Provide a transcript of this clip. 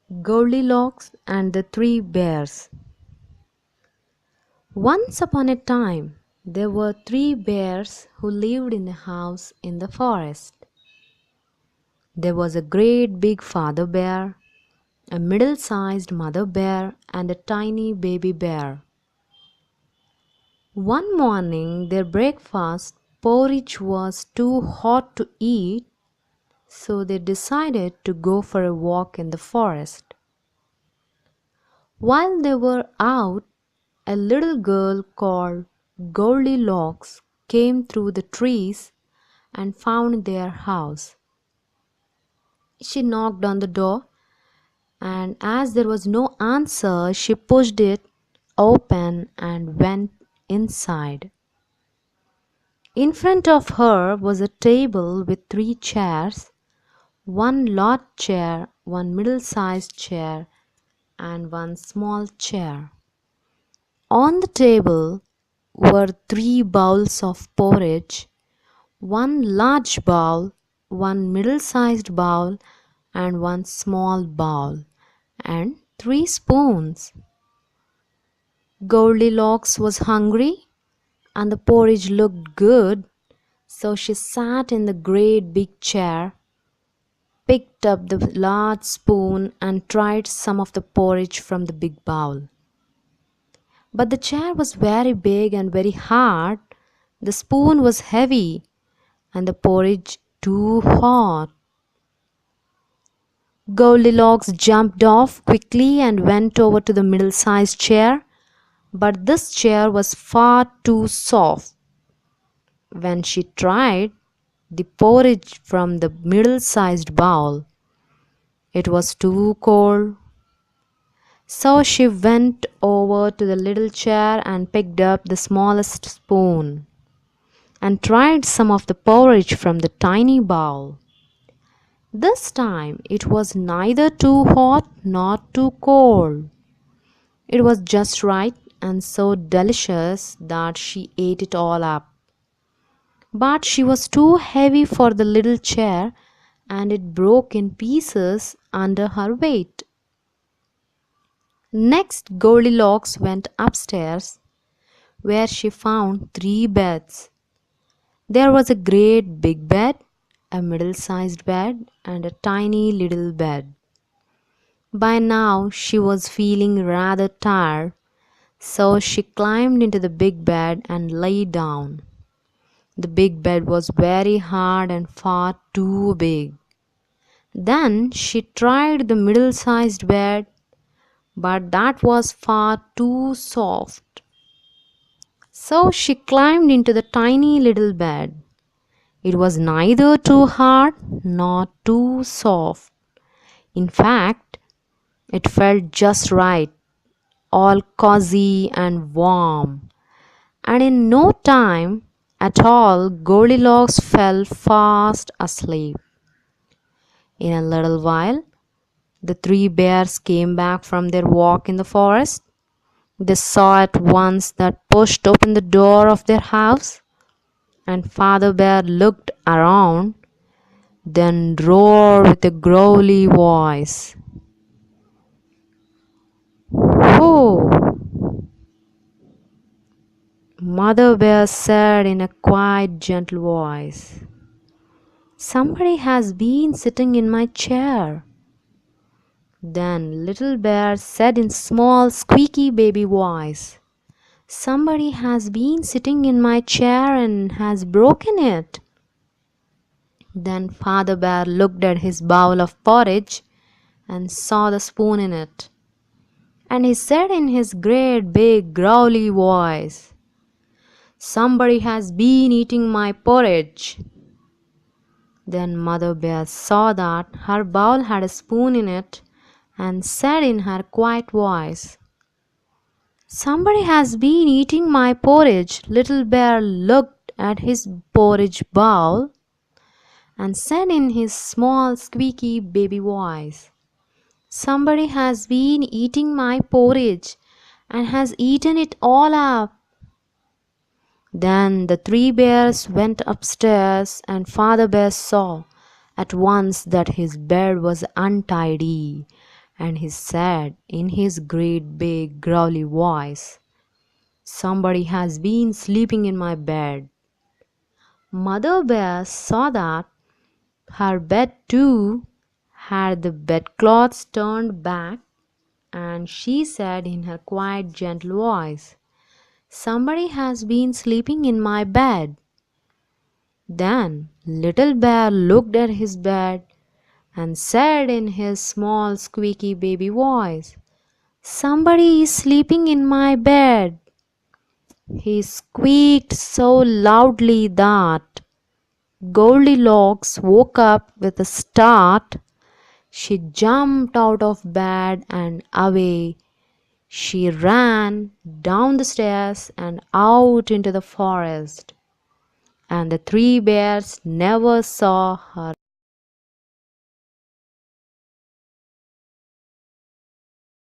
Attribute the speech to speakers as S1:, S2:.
S1: Goldilocks and the Three Bears. Once upon a time, there were three bears who lived in a house in the forest. There was a great big father bear, a middle sized mother bear, and a tiny baby bear. One morning, their breakfast porridge was too hot to eat, so they decided to go for a walk in the forest. While they were out, a little girl called Goldilocks came through the trees and found their house. She knocked on the door, and as there was no answer, she pushed it open and went inside. In front of her was a table with three chairs, one large chair, one middle-sized chair, and one small chair. On the table were three bowls of porridge, one large bowl, one middle-sized bowl, and one small bowl, and three spoons. Goldilocks was hungry, and the porridge looked good, so she sat in the great big chair, picked up the large spoon, and tried some of the porridge from the big bowl. But the chair was very big and very hard, the spoon was heavy, and the porridge too hot. Goldilocks jumped off quickly and went over to the middle-sized chair, but this chair was far too soft. When she tried the porridge from the middle-sized bowl, it was too cold. So she went over to the little chair and picked up the smallest spoon and tried some of the porridge from the tiny bowl. This time it was neither too hot nor too cold. It was just right and so delicious that she ate it all up. But she was too heavy for the little chair, and it broke in pieces under her weight. Next, Goldilocks went upstairs, where she found three beds. There was a great big bed, a middle-sized bed, and a tiny little bed. By now she was feeling rather tired, so she climbed into the big bed and lay down. The big bed was very hard and far too big. Then she tried the middle-sized bed, but that was far too soft. So she climbed into the tiny little bed. It was neither too hard nor too soft. In fact, it felt just right, all cozy and warm. And in no time at all, Goldilocks fell fast asleep. In a little while, the three bears came back from their walk in the forest. They saw at once that pushed open the door of their house, and Father Bear looked around, then roared with a growly voice. "Who?" Mother Bear said in a quiet, gentle voice. "Somebody has been sitting in my chair." Then Little Bear said in small, squeaky baby voice, "Somebody has been sitting in my chair and has broken it." Then Father Bear looked at his bowl of porridge and saw the spoon in it. And he said in his great big growly voice, "Somebody has been eating my porridge." Then Mother Bear saw that her bowl had a spoon in it and said in her quiet voice, "Somebody has been eating my porridge." Little Bear looked at his porridge bowl and said in his small squeaky baby voice, "Somebody has been eating my porridge and has eaten it all up." Then the three bears went upstairs, and Father Bear saw at once that his bed was untidy and he said in his great big growly voice, "Somebody has been sleeping in my bed." Mother Bear saw that her bed too had the bedclothes turned back, and she said in her quiet, gentle voice, "Somebody has been sleeping in my bed." Then Little Bear looked at his bed and said in his small, squeaky baby voice, "Somebody is sleeping in my bed." He squeaked so loudly that Goldilocks woke up with a start. She jumped out of bed and away she ran down the stairs and out into the forest. And the three bears never saw her